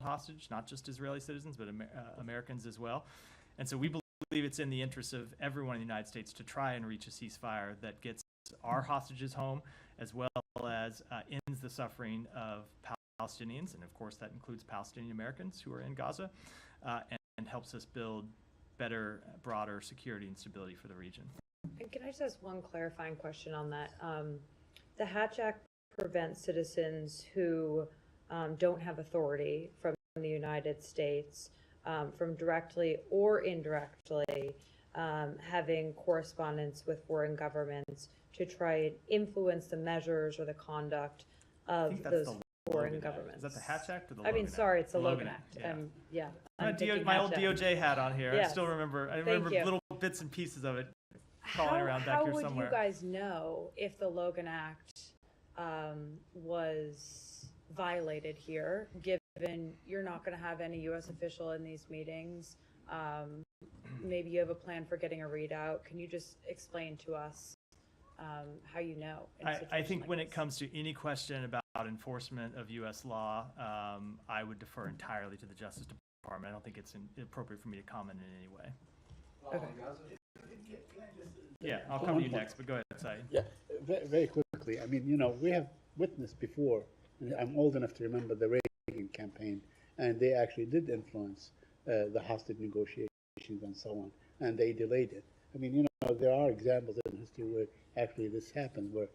hostage, not just Israeli citizens, but Americans as well. And so we believe it's in the interest of everyone in the United States to try and reach a ceasefire that gets our hostages home, as well as ends the suffering of Palestinians, and of course that includes Palestinian Americans who are in Gaza, and helps us build better, broader security and stability for the region. And can I just ask one clarifying question on that? The Hatch Act prevents citizens who don't have authority from the United States from directly or indirectly having correspondence with foreign governments to try and influence the measures or the conduct of those foreign governments. Is that the Hatch Act or the Logan Act? Sorry, it's the Logan Act. Yeah. My old DOJ hat on here. Yes. I still remember. I remember little bits and pieces of it crawling around back here somewhere. How would you guys know if the Logan Act was violated here, given you're not going to have any U.S. official in these meetings? Maybe you have a plan for getting a readout. Can you just explain to us how you know? I think when it comes to any question about enforcement of U.S. law, I would defer entirely to the Justice Department. I don't think it's appropriate for me to comment in any way. Okay. Yeah, I'll come to you next, but go ahead, Saeed. Yeah, very quickly. I mean, we have witnessed before, I'm old enough to remember the Reagan campaign, and they actually did influence the hostage negotiations and so on, and they delayed it. I mean, there are examples in history where actually this happened, where,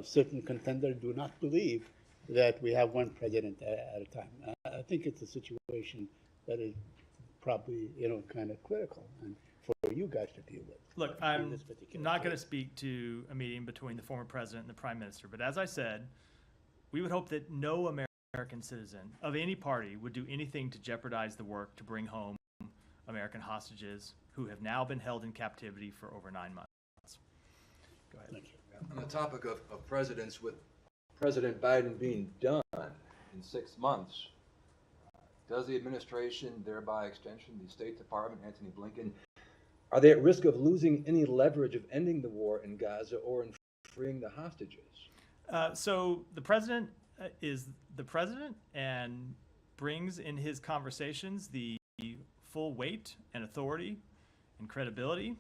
certain contenders do not believe that we have one president at a time. I think it's a situation that is probably, kind of critical and for you guys to deal with. Look, I'm not going to speak to a meeting between the former president and the prime minister, but as I said, we would hope that no American citizen of any party would do anything to jeopardize the work to bring home American hostages who have now been held in captivity for over 9 months. Go ahead. Thank you. On the topic of presidents, with President Biden being done in 6 months, does the administration, thereby extension, the State Department, Antony Blinken, are they at risk of losing any leverage of ending the war in Gaza or in freeing the hostages? So the president is the president and brings in his conversations the full weight and authority and credibility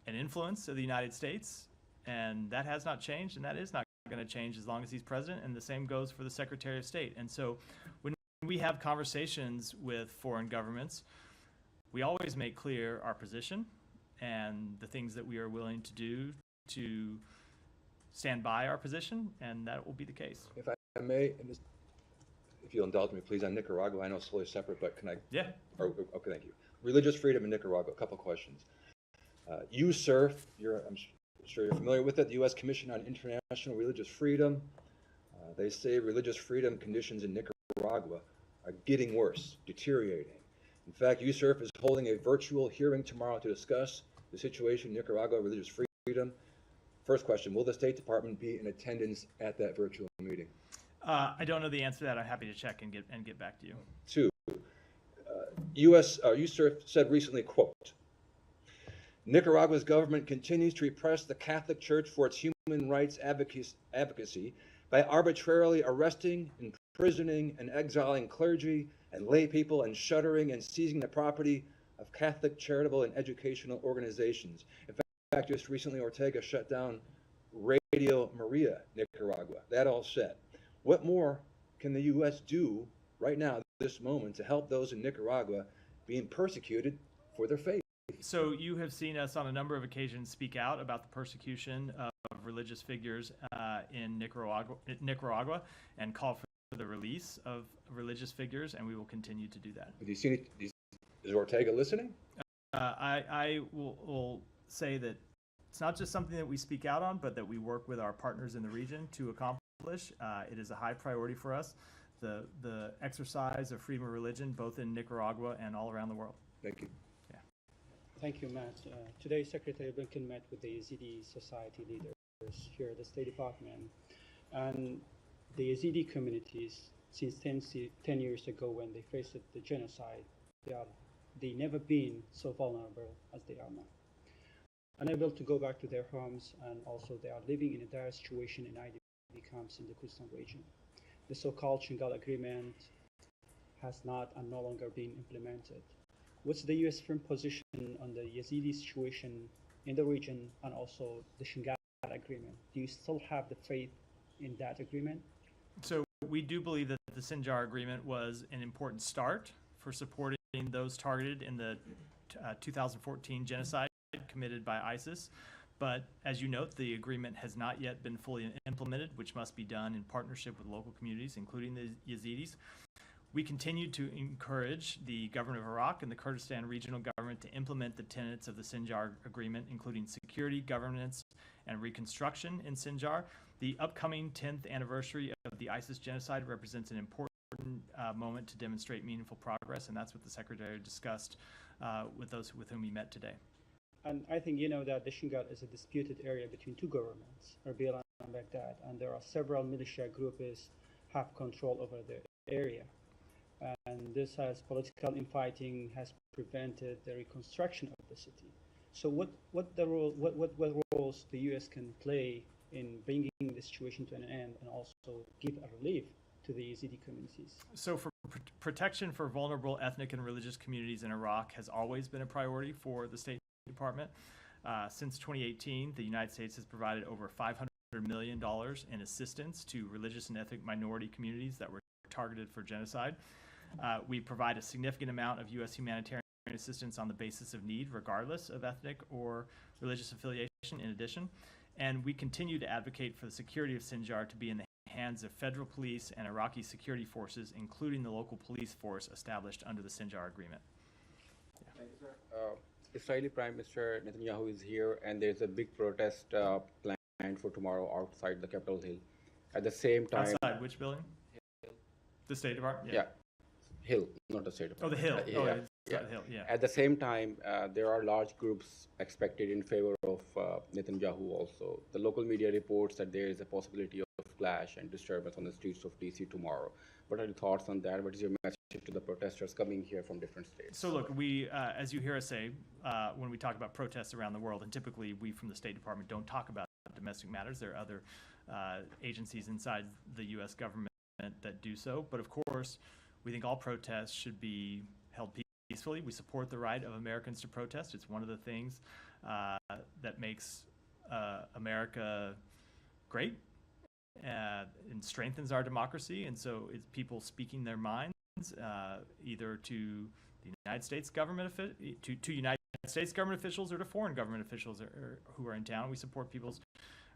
and influence of the United States, and that has not changed, and that is not going to change as long as he's president, and the same goes for the Secretary of State. And so when we have conversations with foreign governments, we always make clear our position and the things that we are willing to do to stand by our position, and that will be the case. If I may, if you'll indulge me, please, on Nicaragua, I know it's totally separate, but can I? Yeah. Okay, thank you. Religious freedom in Nicaragua, a couple questions. USCIRF, I'm sure you're familiar with it, the U.S. Commission on International Religious Freedom. They say religious freedom conditions in Nicaragua are getting worse, deteriorating. In fact, USCIRF is holding a virtual hearing tomorrow to discuss the situation in Nicaragua, religious freedom. First question, will the State Department be in attendance at that virtual meeting? I don't know the answer to that. I'm happy to check and get back to you. 2, USCIRF said recently, quote, Nicaragua's government continues to repress the Catholic Church for its human rights advocacy by arbitrarily arresting, imprisoning, and exiling clergy and lay people and shuttering and seizing the property of Catholic charitable and educational organizations. In fact, just recently Ortega shut down Radio Maria, Nicaragua. That all said, what more can the U.S. do right now, this moment, to help those in Nicaragua being persecuted for their faith? So you have seen us on a number of occasions speak out about the persecution of religious figures in Nicaragua and call for the release of religious figures, and we will continue to do that. Have you seen it? Is Ortega listening? I will say that it's not just something that we speak out on, but that we work with our partners in the region to accomplish. It is a high priority for us, the exercise of freedom of religion, both in Nicaragua and all around the world. Thank you. Yeah. Thank you, Matt. Today, Secretary Blinken met with the Yazidi Society leaders here at the State Department. And the Yazidi communities, since 10 years ago when they faced the genocide, they've never been so vulnerable as they are now. Unable to go back to their homes, and also they are living in a dire situation in IDP camps in the Kurdistan region. The so-called Shingal Agreement has not and no longer been implemented. What's the U.S. firm position on the Yazidi situation in the region and also the Shingal agreement? Do you still have the faith in that agreement? So we do believe that the Sinjar agreement was an important start for supporting those targeted in the 2014 genocide committed by ISIS. But as you note, the agreement has not yet been fully implemented, which must be done in partnership with local communities, including the Yazidis. We continue to encourage the government of Iraq and the Kurdistan regional government to implement the tenets of the Sinjar agreement, including security, governance, and reconstruction in Sinjar. The upcoming 10th anniversary of the ISIS genocide represents an important moment to demonstrate meaningful progress, and that's what the Secretary discussed with those with whom he met today. And I think you know that the Shingal is a disputed area between two governments, Erbil and Baghdad, and there are several militia groups have control over the area. And this has political infighting has prevented the reconstruction of the city. So what roles the U.S. can play in bringing the situation to an end and also give a relief to the Yazidi communities? So for protection for vulnerable ethnic and religious communities in Iraq has always been a priority for the State Department. Since 2018, the United States has provided over $500 million in assistance to religious and ethnic minority communities that were targeted for genocide. We provide a significant amount of U.S. humanitarian assistance on the basis of need, regardless of ethnic or religious affiliation in addition. And we continue to advocate for the security of Sinjar to be in the hands of federal police and Iraqi security forces, including the local police force established under the Sinjar agreement. Thank you, sir. Israeli Prime Minister Netanyahu is here, and there's a big protest planned for tomorrow outside the Capitol Hill. At the same time, Outside which building? The State Department? yeah, Hill, not the State Oh, Department. the Hill. Yeah, Oh, yeah, it's yeah. the Hill, yeah. At the same time, there are large groups expected in favor of Netanyahu also. The local media reports that there is a possibility of clash and disturbance on the streets of D.C. tomorrow. What are your thoughts on that? What is your message to the protesters coming here from different states? So look, we, as you hear us say, when we talk about protests around the world, and typically we from the State Department don't talk about domestic matters. There are other agencies inside the U.S. government that do so. But of course, we think all protests should be held peacefully. We support the right of Americans to protest. It's one of the things that makes America great and strengthens our democracy. And so it's people speaking their minds either to the United States government, to United States government officials or to foreign government officials who are in town. We support people's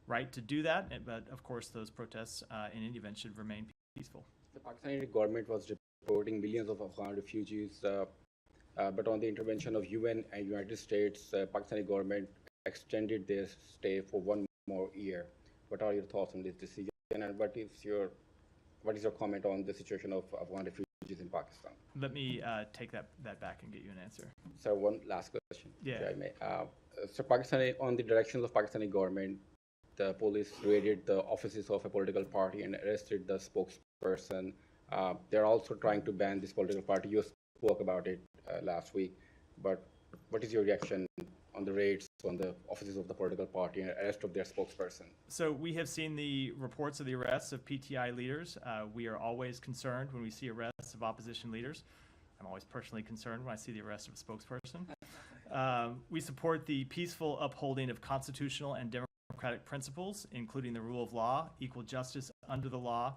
right to do that. But of course, those protests in any event should remain peaceful. The Pakistani government was reporting millions of Afghan refugees, but on the intervention of UN and United States, Pakistani government extended their stay for one more year. What are your thoughts on this decision, and what is your comment on the situation of Afghan refugees in Pakistan? Let me take that back and get you an answer. So one last question, Yeah. if I may. So Pakistani, on the directions of Pakistani government, the police raided the offices of a political party and arrested the spokesperson. They're also trying to ban this political party. You spoke about it last week, but what is your reaction on the raids on the offices of the political party and arrest of their spokesperson? So we have seen the reports of the arrests of PTI leaders. We are always concerned when we see arrests of opposition leaders. I'm always personally concerned when I see the arrest of a spokesperson. We support the peaceful upholding of constitutional and democratic principles, including the rule of law, equal justice under the law,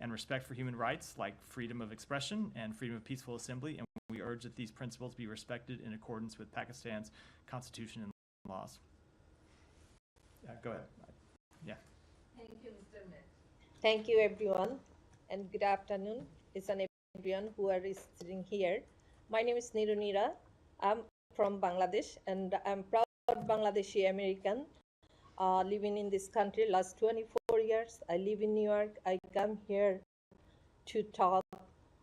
and respect for human rights like freedom of expression and freedom of peaceful assembly. And we urge that these principles be respected in accordance with Pakistan's constitution and laws. Go ahead. Yeah. Thank you, Mr. Met. Thank you, everyone, and good afternoon. It's an everyone who are sitting here. My name is Nirunira. I'm from Bangladesh, and I'm proud Bangladeshi American, living in this country last 24 years. I live in New York. I come here to talk.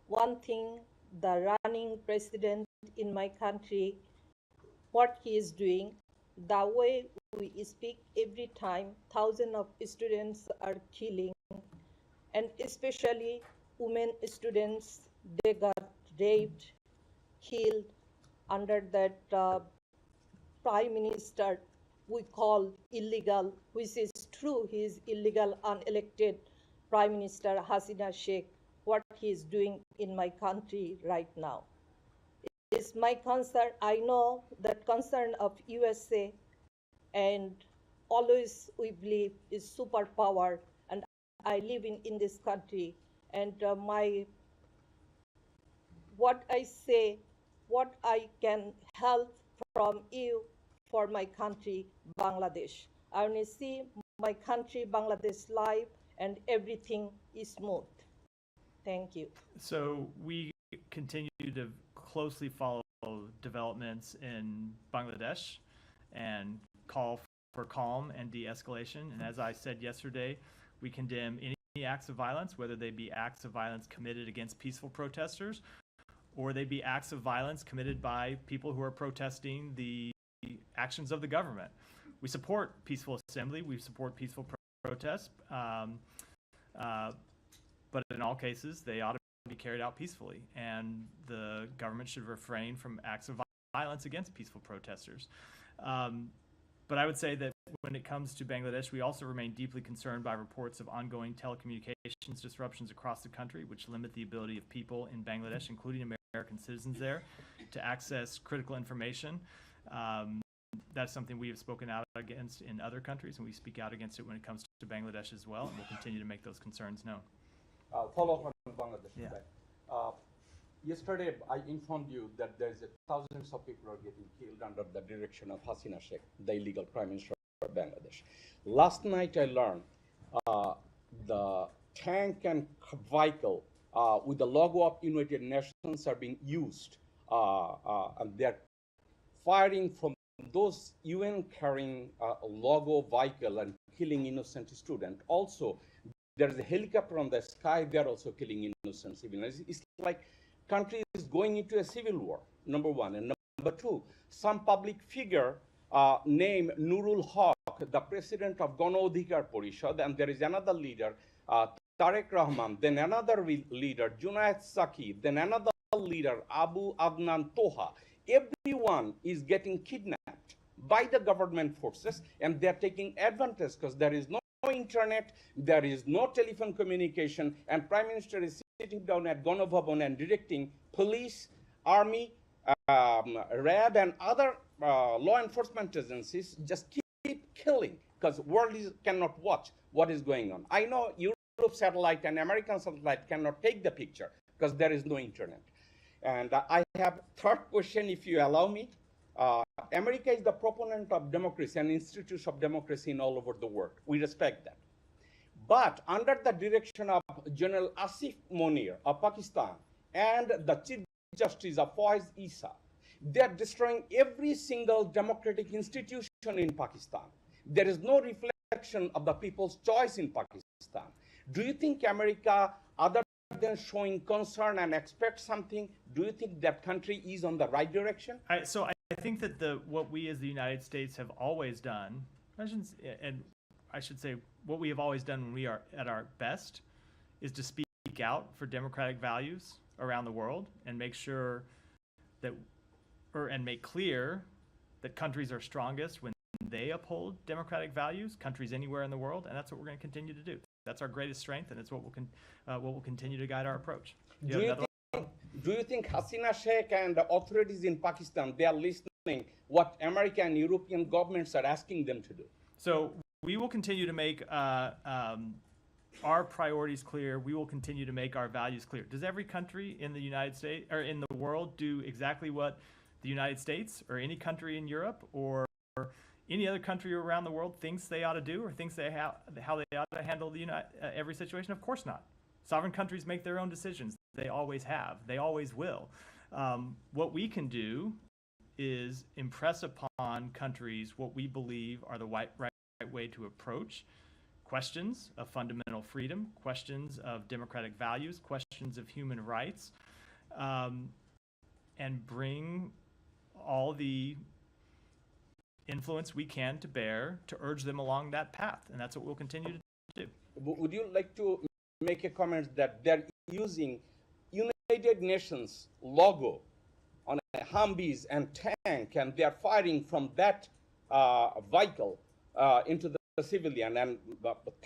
One thing, the running president in my country, what he is doing, the way we speak every time, thousands of students are killing, and especially women students, they got raped, killed under that prime minister we call illegal, which is true, he is illegal, unelected Prime Minister Hasina Sheikh. what he is doing in my country right now. It's my concern. I know that concern of USA, and always we believe is superpower, and I live in this country, and what I say, what I can help from you for my country, Bangladesh. I want to see my country, Bangladesh, live, and everything is smooth. Thank you. So we continue to closely follow developments in Bangladesh and call for calm and de-escalation. And as I said yesterday, we condemn any acts of violence, whether they be acts of violence committed against peaceful protesters or they be acts of violence committed by people who are protesting the actions of the government. We support peaceful assembly, we support peaceful protests, but in all cases, they ought to be carried out peacefully, and the government should refrain from acts of violence against peaceful protesters. But I would say that when it comes to Bangladesh, we also remain deeply concerned by reports of ongoing telecommunications disruptions across the country, which limit the ability of people in Bangladesh, including American citizens there, to access critical information. That's something we have spoken out against in other countries, and we speak out against it when it comes to Bangladesh as well, and we'll continue to make those concerns known. Follow up on Bangladesh. Yeah. Yesterday, I informed you that there's thousands of people are getting killed under the direction of Hasina Sheikh, the illegal prime minister of Bangladesh. Last night, I learned the tank and vehicle with the logo of United Nations are being used, and they're firing from those UN carrying logo vehicle and killing innocent students. Also, there's a helicopter on the sky, they're also killing innocent civilians. It's like country is going into a civil war, number one. And number two, some public figure named Nurul Haq, the president of Gano Adhikar Porishad, and there is another leader, Tarek Rahman, then another leader, Junaid Saki, then another leader, Abu Adnan Toha. Everyone is getting kidnapped by the government forces, and they're taking advantage because there is no internet, there is no telephone communication, and Prime Minister is sitting down at Gano Bhavan and directing police, army, RAB, and other law enforcement agencies just keep killing because world cannot watch what is going on. I know Europe satellite and American satellite cannot take the picture because there is no internet. And I have third question, if you allow me. America is the proponent of democracy and institutes of democracy in all over the world. We respect that. But under the direction of General Asif Munir of Pakistan and the Chief Justice of Faiz Issa, they are destroying every single democratic institution in Pakistan. There is no reflection of the people's choice in Pakistan. Do you think America, other than showing concern and expect something, do you think that country is on the right direction? So I think that what we as the United States have always done, and I should say what we have always done when we are at our best, is to speak out for democratic values around the world and make sure that, and make clear that countries are strongest when they uphold democratic values, countries anywhere in the world, and that's what we're going to continue to do. That's our greatest strength, and it's what will continue to guide our approach. Do you think Hasina Sheikh and the authorities in Pakistan, they are listening what American and European governments are asking them to do? So we will continue to make our priorities clear. We will continue to make our values clear. Does every country in the United States or in the world do exactly what the United States or any country in Europe or any other country around the world thinks they ought to do or thinks how they ought to handle every situation? Of course not. Sovereign countries make their own decisions. They always have. They always will. What we can do is impress upon countries what we believe are the right way to approach questions of fundamental freedom, questions of democratic values, questions of human rights, and bring all the influence we can to bear to urge them along that path. And that's what we'll continue to do. Would you like to make a comment that they're using United Nations logo on a Humvees and tank, and they're firing from that vehicle into the civilian, and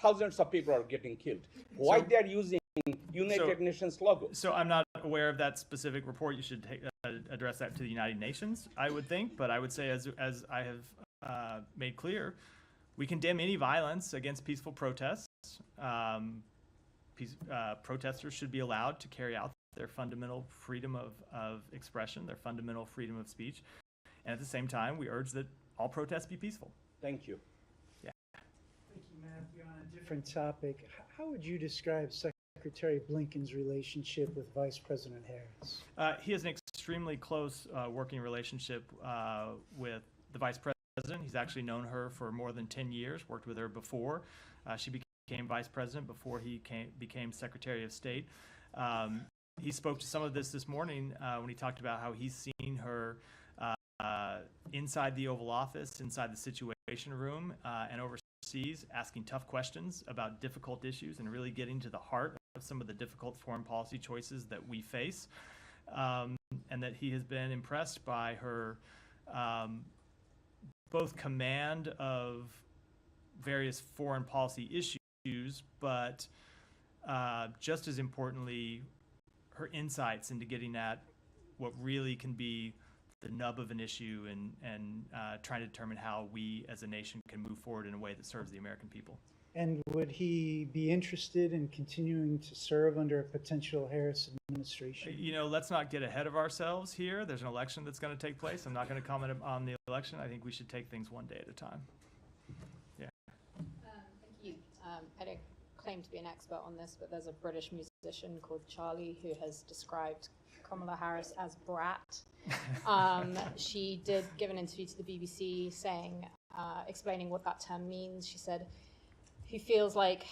thousands of people are getting killed? Why they're using United Nations logo. So I'm not aware of that specific report. You should address that to the United Nations, I would think. But I would say, as I have made clear, we condemn any violence against peaceful protests. Protesters should be allowed to carry out their fundamental freedom of expression, their fundamental freedom of speech. And at the same time, we urge that all protests be peaceful. Thank you. Thank you, Matthew. On a different topic, how would you describe Secretary Blinken's relationship with Vice President Harris? He has an extremely close working relationship with the Vice President. He's actually known her for more than 10 years, worked with her before. She became Vice President before he became Secretary of State. He spoke to some of this morning when he talked about how he's seen her inside the Oval Office, inside the Situation Room, and overseas, asking tough questions about difficult issues and really getting to the heart of some of the difficult foreign policy choices that we face, and that he has been impressed by her both command of various foreign policy issues, but just as importantly, her insights into getting at what really can be the nub of an issue and trying to determine how we as a nation can move forward in a way that serves the American people. And would he be interested in continuing to serve under a potential Harris administration? You know, let's not get ahead of ourselves here. There's an election that's going to take place. I'm not going to comment on the election. I think we should take things one day at a time. Yeah. Thank you. I don't claim to be an expert on this, but there's a British musician called Charlie who has described Kamala Harris as brat. She did give an interview to the BBC saying, explaining what that term means. She said, he feels like,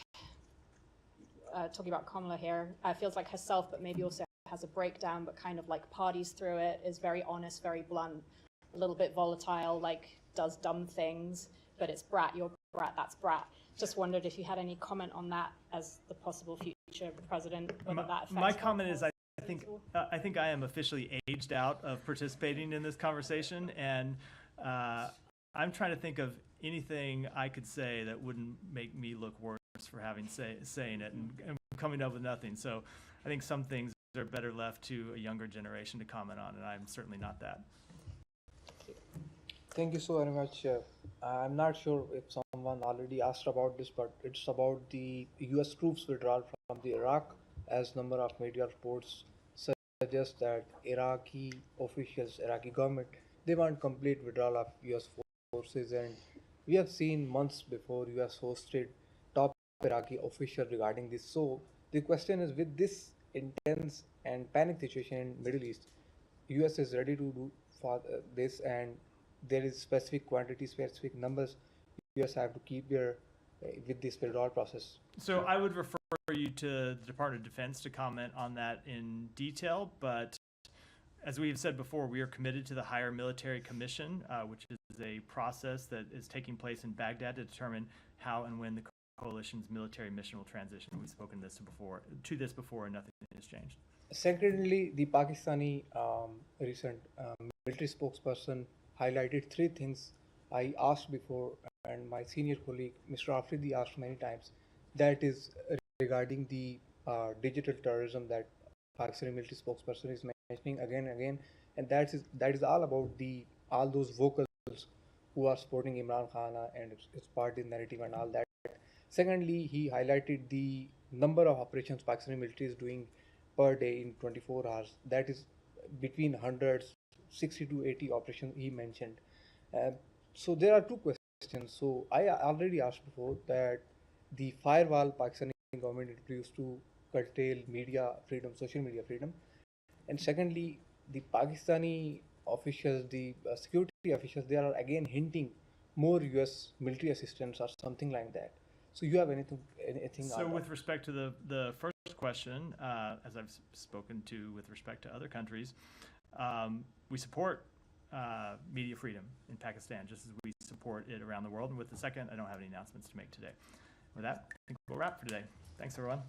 talking about Kamala here, feels like herself, but maybe also has a breakdown, but kind of like parties through it, is very honest, very blunt, a little bit volatile, like does dumb things, but it's brat, you're brat, that's brat. Just wondered if you had any comment on that as the possible future of the president, whether that affects my comment is I think I am officially aged out of participating in this conversation, and I'm trying to think of anything I could say that wouldn't make me look worse for having saying it and coming up with nothing. So I think some things are better left to a younger generation to comment on, and I'm certainly not that. Thank you so very much. I'm not sure if someone already asked about this, but it's about the U.S. troops withdrawal from the Iraq, as number of media reports suggest that Iraqi officials, Iraqi government, they want complete withdrawal of U.S. forces, and we have seen months before U.S. hosted top Iraqi official regarding this. So the question is, with this intense and panic situation in Middle East, U.S. is ready to do for this, and there is specific quantity, specific numbers U.S. have to keep there with this withdrawal process. So I would refer you to the Department of Defense to comment on that in detail, but as we have said before, we are committed to the Higher Military Commission, which is a process that is taking place in Baghdad to determine how and when the coalition's military mission will transition. We've spoken to this before, and nothing has changed. Secondly, the Pakistani recent military spokesperson highlighted three things I asked before, and my senior colleague, Mr. Afridi, asked many times. That is regarding the digital terrorism that Pakistani military spokesperson is mentioning again and again, and that is all about all those vocals who are supporting Imran Khan and its party narrative and all that. Secondly, he highlighted the number of operations Pakistani military is doing per day in 24 hours. That is between hundreds, 60 to 80 operations he mentioned. So there are two questions. So I already asked before that the firewall Pakistani government introduced to curtail media freedom, social media freedom. And secondly, the Pakistani officials, the security officials, they are again hinting more US military assistance or something like that. So you have anything So with respect to the first question, as I've spoken to with respect to other countries, we support media freedom in Pakistan, just as we support it around the world. And with the second, I don't have any announcements to make today. With that, I think we'll wrap for today. Thanks, everyone.